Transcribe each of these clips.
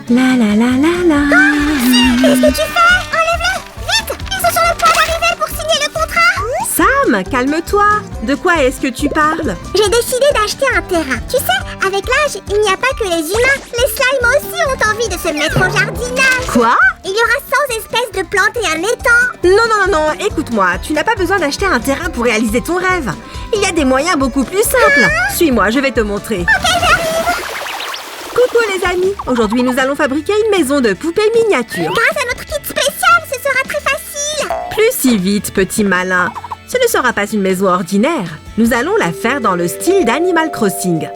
La la la la la. Qu'est-ce que tu fais? Enlève-le! Vite! Ils sont sur le point d'arriver pour signer le contrat! Sam, calme-toi. De quoi est-ce que tu parles? J'ai décidé d'acheter un terrain. Tu sais, avec l'âge, il n'y a pas que les humains. Les slimes aussi ont envie de se mettre au jardinage. Quoi? Il y aura 100 espèces de plantes et un étang. Non, écoute-moi, tu n'as pas besoin d'acheter un terrain pour réaliser ton rêve. Il y a des moyens beaucoup plus simples. Suis-moi, je vais te montrer. Ok, j'arrive! Coucou les amis, aujourd'hui nous allons fabriquer une maison de poupées miniatures. Grâce à notre kit spécial, ce sera très facile. Plus si vite, petit malin. Ce ne sera pas une maison ordinaire. Nous allons la faire dans le style d'Animal Crossing.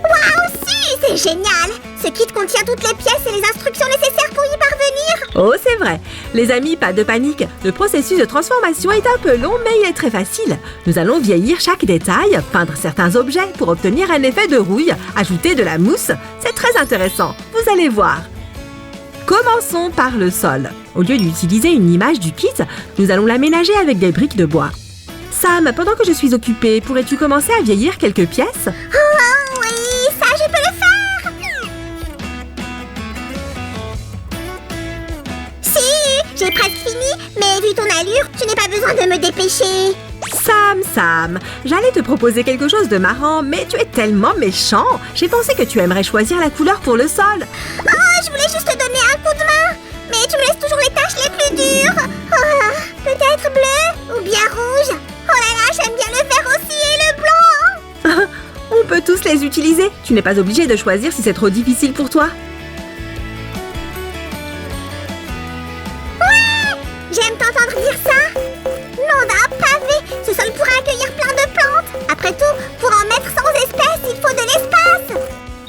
Waouh, si, c'est génial. Ce kit contient toutes les pièces et les instructions nécessaires pour y parvenir. Oh, c'est vrai. Les amis, pas de panique. Le processus de transformation est un peu long, mais il est très facile. Nous allons vieillir chaque détail, peindre certains objets pour obtenir un effet de rouille, ajouter de la mousse. C'est très intéressant. Vous allez voir. Commençons par le sol. Au lieu d'utiliser une image du kit, nous allons l'aménager avec des briques de bois. Sam, pendant que je suis occupée, pourrais-tu commencer à vieillir quelques pièces? Oh oui, ça je peux le faire. Si, j'ai presque fini, mais vu ton allure, je n'ai pas besoin de me dépêcher. Sam, j'allais te proposer quelque chose de marrant, mais tu es tellement méchant. J'ai pensé que tu aimerais choisir la couleur pour le sol. Oh, je voulais juste te donner un coup de main, mais tu me laisses toujours les tâches les plus dures. Oh, peut-être bleu ou bien rouge. Oh là là, j'aime bien le vert aussi et le blanc. On peut tous les utiliser. Tu n'es pas obligé de choisir si c'est trop difficile pour toi. Ouais, j'aime t'entendre dire ça. Nom d'un pavé, ce sol pourrait accueillir plein de plantes. Après tout, pour en mettre 100 espèces, il faut de l'espace.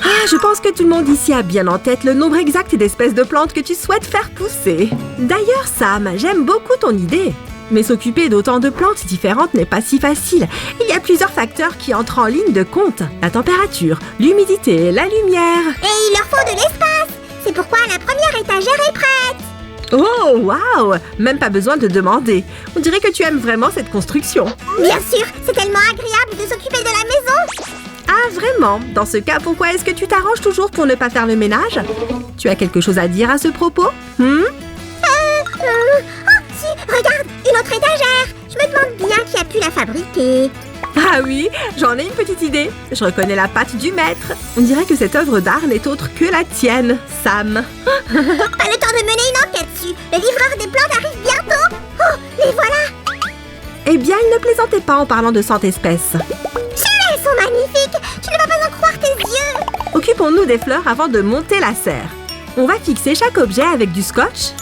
Ah, je pense que tout le monde ici a bien en tête le nombre exact d'espèces de plantes que tu souhaites faire pousser. D'ailleurs, Sam, j'aime beaucoup ton idée. Mais s'occuper d'autant de plantes différentes n'est pas si facile. Il y a plusieurs facteurs qui entrent en ligne de compte. La température, l'humidité, la lumière. Et il leur faut de l'espace. C'est pourquoi la première étagère est prête. Oh, waouh! Même pas besoin de demander. On dirait que tu aimes vraiment cette construction. Bien sûr, c'est tellement agréable de s'occuper de la maison. Ah, vraiment? Dans ce cas, pourquoi est-ce que tu t'arranges toujours pour ne pas faire le ménage? Tu as quelque chose à dire à ce propos? Oh, si, regarde, une autre étagère. Je me demande bien qui a pu la fabriquer. Ah oui, j'en ai une petite idée. Je reconnais la patte du maître. On dirait que cette œuvre d'art n'est autre que la tienne, Sam. Pas le temps de mener une enquête dessus. Le livreur des plantes arrive bientôt. Oh, les voilà. Eh bien, il ne plaisantait pas en parlant de 100 espèces. Elles sont magnifiques. Tu ne vas pas en croire tes yeux. Occupons-nous des fleurs avant de monter la serre. On va fixer chaque objet avec du scotch.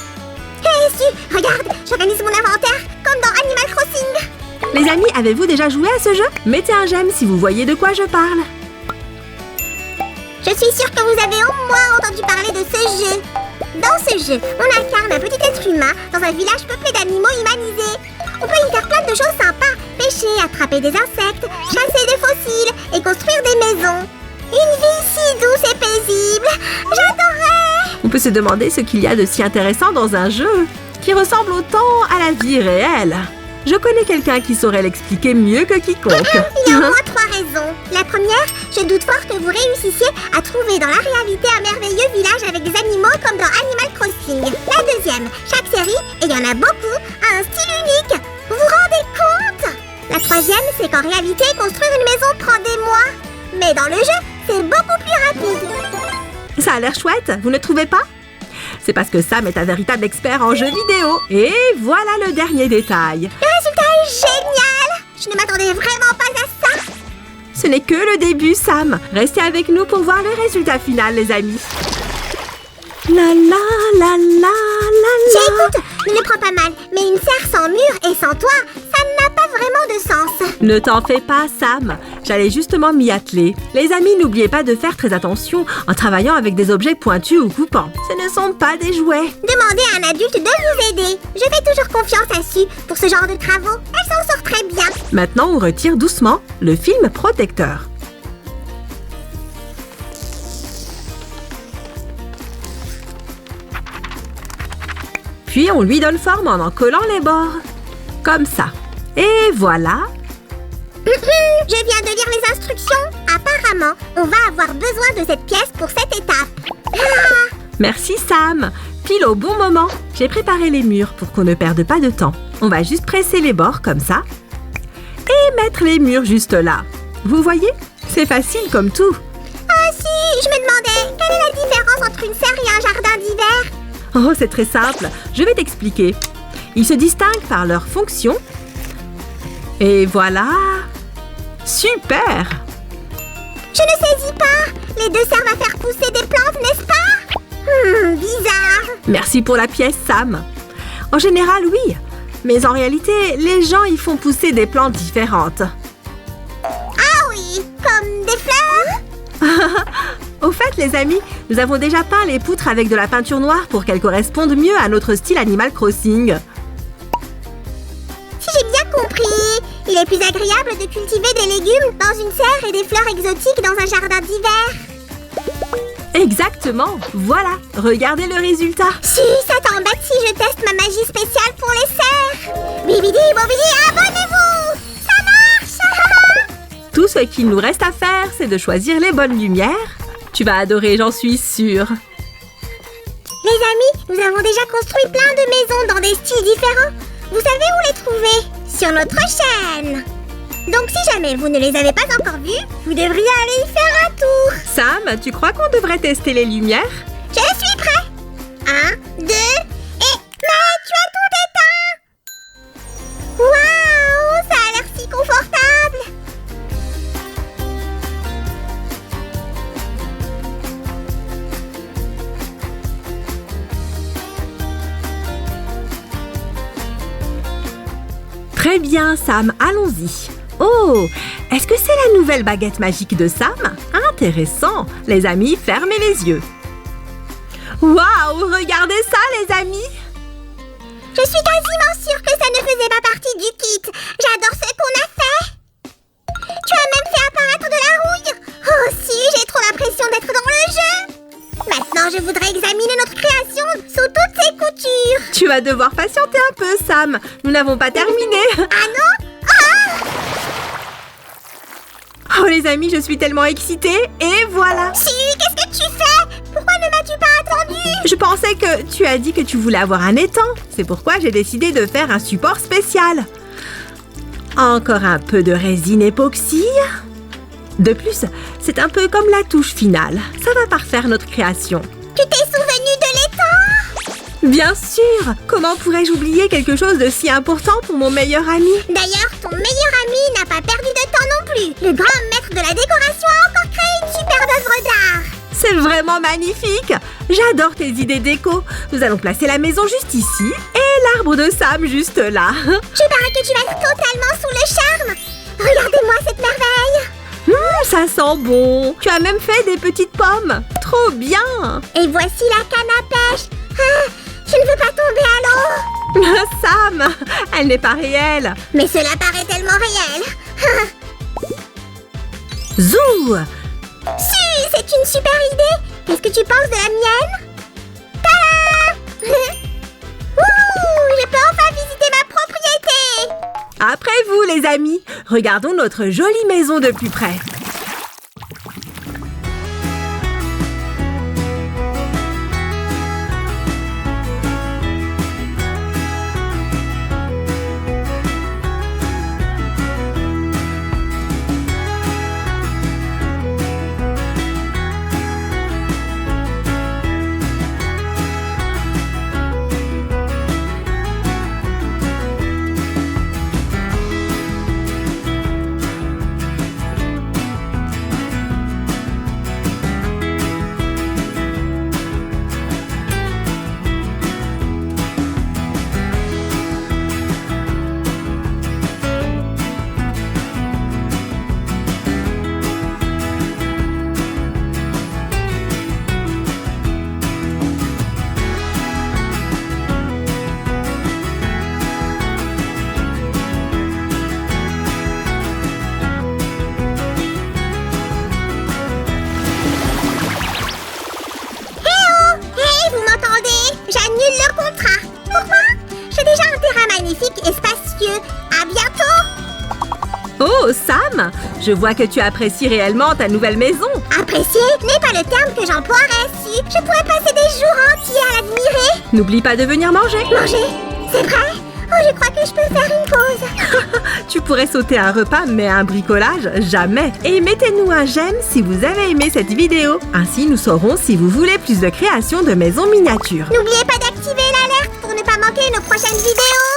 Hé, si, regarde, j'organise mon inventaire comme dans Animal Crossing. Les amis, avez-vous déjà joué à ce jeu? Mettez un j'aime si vous voyez de quoi je parle. Je suis sûre que vous avez au moins entendu parler de ce jeu. Dans ce jeu, on incarne un petit être humain dans un village peuplé d'animaux humanisés. On peut y faire plein de choses sympas. Pêcher, attraper des insectes, chasser des fossiles et construire des maisons. Une vie si douce et paisible. J'adorais. On peut se demander ce qu'il y a de si intéressant dans un jeu qui ressemble autant à la vie réelle. Je connais quelqu'un qui saurait l'expliquer mieux que quiconque. Il y a au moins 3 raisons. La première, je doute fort que vous réussissiez à trouver dans la réalité un merveilleux village avec des animaux comme dans Animal Crossing. La deuxième, chaque série, et il y en a beaucoup, a un style unique. Vous vous rendez compte? La troisième, c'est qu'en réalité, construire une maison prend des mois. Mais dans le jeu, c'est beaucoup plus rapide. Ça a l'air chouette, vous ne trouvez pas? C'est parce que Sam est un véritable expert en jeux vidéo. Et voilà le dernier détail. Le résultat est génial! Je ne m'attendais vraiment pas à ça. Ce n'est que le début, Sam. Restez avec nous pour voir le résultat final, les amis. La la la la la la. J'écoute, ne le prends pas mal, mais une serre sans mur et sans toit, ça n'a pas vraiment de sens. Ne t'en fais pas, Sam. J'allais justement m'y atteler. Les amis, n'oubliez pas de faire très attention en travaillant avec des objets pointus ou coupants. Ce ne sont pas des jouets. Demandez à un adulte de vous aider. Je fais toujours confiance à Sue pour ce genre de travaux. Elle s'en sort très bien. Maintenant, on retire doucement le film protecteur. Puis, on lui donne forme en collant les bords. Comme ça. Et voilà. Je viens de lire les instructions. Apparemment, on va avoir besoin de cette pièce pour cette étape. Ah, Merci Sam. Pile au bon moment. J'ai préparé les murs pour qu'on ne perde pas de temps. On va juste presser les bords comme ça. Et mettre les murs juste là. Vous voyez? C'est facile comme tout. Ah si, je me demandais, quelle est la différence entre une serre et un jardin d'hiver? Oh, c'est très simple. Je vais t'expliquer. Ils se distinguent par leur fonction. Et voilà. Super! Je ne saisis pas. Les deux servent à faire pousser des plantes, n'est-ce pas? Bizarre. Merci pour la pièce, Sam. En général, oui. Mais en réalité, les gens y font pousser des plantes différentes. Ah oui, comme des fleurs? Au fait, les amis, nous avons déjà peint les poutres avec de la peinture noire pour qu'elles correspondent mieux à notre style Animal Crossing. Si j'ai bien compris, il est plus agréable de cultiver des légumes dans une serre et des fleurs exotiques dans un jardin d'hiver. Exactement, voilà, regardez le résultat. Si, ça t'embête si je teste ma magie spéciale pour les serres? Bibidi, bobidi, abonnez-vous! Ça marche! Tout ce qu'il nous reste à faire, c'est de choisir les bonnes lumières. Tu vas adorer, j'en suis sûre. Les amis, nous avons déjà construit plein de maisons dans des styles différents. Vous savez où les trouver? Sur notre chaîne. Donc si jamais vous ne les avez pas encore vues, vous devriez aller y faire un tour. Sam, tu crois qu'on devrait tester les lumières? Je suis prêt. 1, 2, et... Mais tu as tout éteint! Waouh, ça a l'air si confortable! Très bien, Sam, allons-y. Oh, est-ce que c'est la nouvelle baguette magique de Sam? Intéressant. Les amis, fermez les yeux. Waouh, regardez ça, les amis. Je suis quasiment sûre que ça ne faisait pas partie du kit. J'adore ce qu'on a fait. Tu as même fait apparaître de la rouille. Oh si, j'ai trop l'impression d'être dans le jeu. Maintenant, je voudrais examiner notre création sous toutes ses coutures. Tu vas devoir patienter un peu, Sam. Nous n'avons pas terminé. Ah non? Ah! Oh, les amis, je suis tellement excitée. Et voilà. Si, qu'est-ce que tu fais? Pourquoi ne m'as-tu pas attendu? Je pensais que tu as dit que tu voulais avoir un étang. C'est pourquoi j'ai décidé de faire un support spécial. Encore un peu de résine époxy. De plus, c'est un peu comme la touche finale. Ça va parfaire notre création. Tu t'es souvenu de l'étang? Bien sûr! Comment pourrais-je oublier quelque chose de si important pour mon meilleur ami? D'ailleurs, ton meilleur ami n'a pas perdu de temps non plus. Le grand maître de la décoration a encore créé une superbe œuvre d'art. C'est vraiment magnifique! J'adore tes idées déco. Nous allons placer la maison juste ici et l'arbre de Sam juste là. Je parie que tu vas être totalement sous le charme. Regardez-moi cette merveille. Ça sent bon. Tu as même fait des petites pommes. Trop bien. Et voici la canne à pêche. Ah, je ne veux pas tomber à l'eau. Sam, elle n'est pas réelle. Mais cela paraît tellement réel. Zou! Si, c'est une super idée. Qu'est-ce que tu penses de la mienne? Tada! Ouh, je peux enfin visiter ma propriété. Après vous, les amis, regardons notre jolie maison de plus près. magnifique et spacieux. À bientôt! Oh, Sam! Je vois que tu apprécies réellement ta nouvelle maison. Apprécier n'est pas le terme que j'emploierais si je pourrais passer des jours N'oublie pas de venir manger. Manger? C'est vrai? Oh, je crois que je peux faire une pause. Tu pourrais sauter un repas, mais un bricolage, jamais. Et mettez-nous un j'aime si vous avez aimé cette vidéo. Ainsi, nous saurons si vous voulez plus de création de maisons miniatures. N'oubliez pas d'activer l'alerte pour ne pas manquer nos prochaines vidéos.